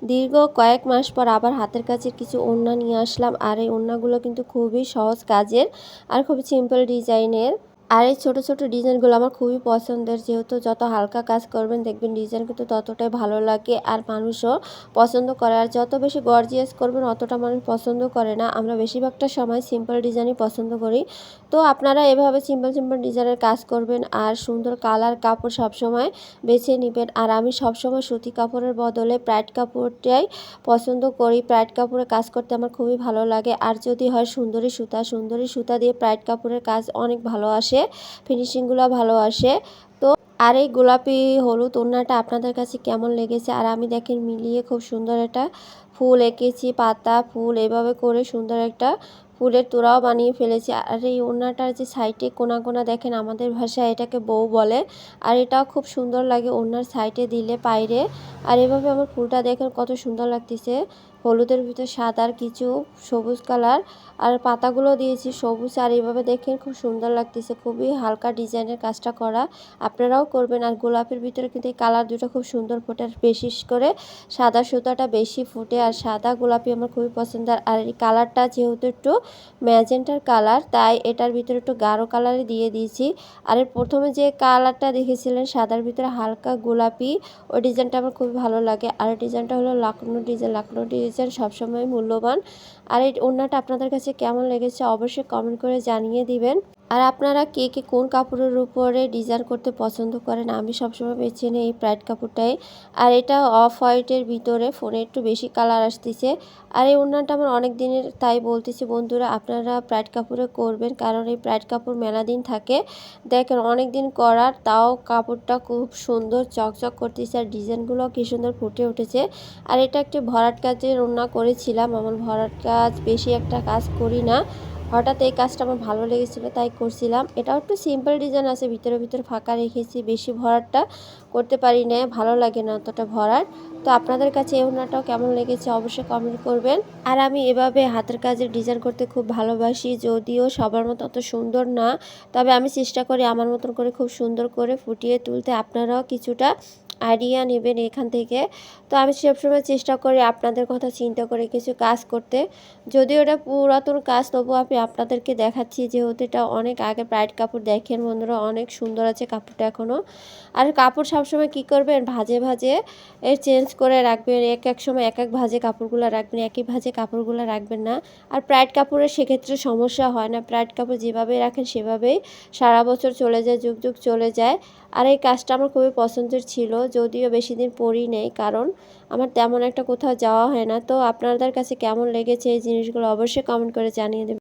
দীর্ঘ কয়েক মাস পর আবার হাতের কাছের কিছু ওড়না নিয়ে আসলাম। আর এই ওড়নাগুলো কিন্তু খুবই সহজ কাজের আর খুবই সিম্পল ডিজাইনের। আর এই ছোট ছোট ডিজাইনগুলো আমার খুবই পছন্দের, যেহেতু যত হালকা কাজ করবেন দেখবেন ডিজাইন কিন্তু ততটাই ভালো লাগে আর মানুষও পছন্দ করে। আর যত বেশি গর্জিয়াস করবেন অতটা মানুষ পছন্দ করে না। আমরা বেশিরভাগটা সময় সিম্পল ডিজাইনই পছন্দ করি। তো আপনারা এভাবে সিম্পল সিম্পল ডিজাইনের কাজ করবেন আর সুন্দর কালার কাপড় সবসময় বেছে নেবেন। আর আমি সবসময় সুতি কাপড়ের বদলে প্যাড কাপড়টাই পছন্দ করি। প্যাড কাপড়ে কাজ করতে আমার খুবই ভালো লাগে। আর যদি হয় সুন্দরী সুতা দিয়ে প্যাড কাপড়ের কাজ অনেক ভালো আসে, ফিনিশিংগুলো ভালো আসে। তো আর এই গোলাপি হলুদ ওড়নাটা আপনাদের কাছে কেমন লেগেছে? আর আমি দেখেন মিলিয়ে খুব সুন্দর একটা ফুল এঁকেছি, পাতা ফুল এভাবে করে সুন্দর একটা ফুলের তোড়াও বানিয়ে ফেলেছি। আর এই ওড়নাটার যে সাইডে কোনা কোনা দেখেন, আমাদের ভাষায় এটাকে বউ বলে। আর এটাও খুব সুন্দর লাগে ওড়নার সাইডে দিলে পাইরে। আর এভাবে আমার ফুলটা দেখেন কত সুন্দর লাগতেছে, হলুদের ভিতর সাদার কিছু সবুজ কালার আর পাতাগুলো দিয়েছি সবুজ। আর এইভাবে দেখেন খুব সুন্দর লাগতেছে, খুবই হালকা ডিজাইনের কাজটা করা, আপনারাও করবেন। আর গোলাপের ভিতরে কিন্তু এই কালার দুটো খুব সুন্দর ফোটে, বিশেষ করে সাদা সুতাটা বেশি ফুটে। আর সাদা গোলাপি আমার খুবই পছন্দের। আর এই কালারটা যেহেতু একটু ম্যাজেন্টার কালার, তাই এটার ভিতরে একটু গাঢ় কালারে দিয়ে দিয়েছি। আর এর প্রথমে যে কালারটা দেখেছিলেন সাদার ভিতরে হালকা গোলাপি, ওই ডিজাইনটা আমার খুবই ভালো লাগে। আর ডিজাইনটা হলো লাকনো ডিজাইন। লাকনো ডিজাইন সবসময় মূল্যবান। আর এই ওড়নাটা আপনাদের কাছে কেমন লেগেছে অবশ্যই কমেন্ট করে জানিয়ে দিবেন। আর আপনারা কে কে কোন কাপড়ের উপরে ডিজাইন করতে পছন্দ করেন? আমি সবসময় বেছে নিই এই প্যাড কাপড়টাই। আর এটা অফ হোয়াইটের ভিতরে ফোনে একটু বেশি কালার আসতেছে। আর এই ওড়নাটা আমার অনেক দিনের, তাই বলতেছি বন্ধুরা আপনারা প্যাড কাপড়ে করবেন, কারণ এই প্যাড কাপড় মেলা দিন থাকে। দেখেন অনেক দিন করার তাও কাপড়টা খুব সুন্দর চকচক করতেছে আর ডিজাইনগুলো কি সুন্দর ফুটে উঠেছে। আর এটা একটি ভরাট কাজের ওড়না করেছিলাম। আমার ভরাট কাজ বেশি একটা কাজ করি না, হঠাৎ এই কাজটা আমার ভালো লেগেছিলো তাই করছিলাম। এটাও একটু সিম্পল ডিজাইন আছে, ভিতরে ভিতরে ফাঁকা রেখেছি, বেশি ভরাটটা করতে পারি না, ভালো লাগে না অতটা ভরাট। তো আপনাদের কাছে এই ওড়নাটাও কেমন লেগেছে অবশ্যই কমেন্ট করবেন। আর আমি এভাবে হাতের কাজের ডিজাইন করতে খুব ভালোবাসি, যদিও সবার মতো অত সুন্দর না, তবে আমি চেষ্টা করি আমার মতন করে খুব সুন্দর করে ফুটিয়ে তুলতে। আপনারাও কিছুটা আইডিয়া নেবেন এখান থেকে। তো আমি সবসময় চেষ্টা করি আপনাদের কথা চিন্তা করে কিছু কাজ করতে, যদিও এটা পুরাতন কাজ তবু আমি আপনাদেরকে দেখাচ্ছি, যেহেতু এটা অনেক আগে প্যাড কাপড়। দেখেন বন্ধুরা অনেক সুন্দর আছে কাপড়টা এখনও। আর কাপড় সবসময় কি করবেন, ভাজে ভাজে এর চেঞ্জ করে রাখবেন, এক এক সময় এক এক ভাজে কাপড়গুলো রাখবেন, একই ভাজে কাপড়গুলো রাখবেন না। আর প্যাড কাপড়ের সেক্ষেত্রে সমস্যা হয় না, প্যাড কাপড় যেভাবে রাখেন সেভাবেই সারা বছর চলে যায়, যুগ যুগ চলে যায়। আর এই কাজটা আমার খুবই পছন্দের ছিল, যদিও বেশি দিন পরি নেই, কারণ আমার তেমন একটা কোথাও যাওয়া হয় না। তো আপনাদের কাছে কেমন লেগেছে এই জিনিসগুলো অবশ্যই কমেন্ট করে জানিয়ে দেবেন।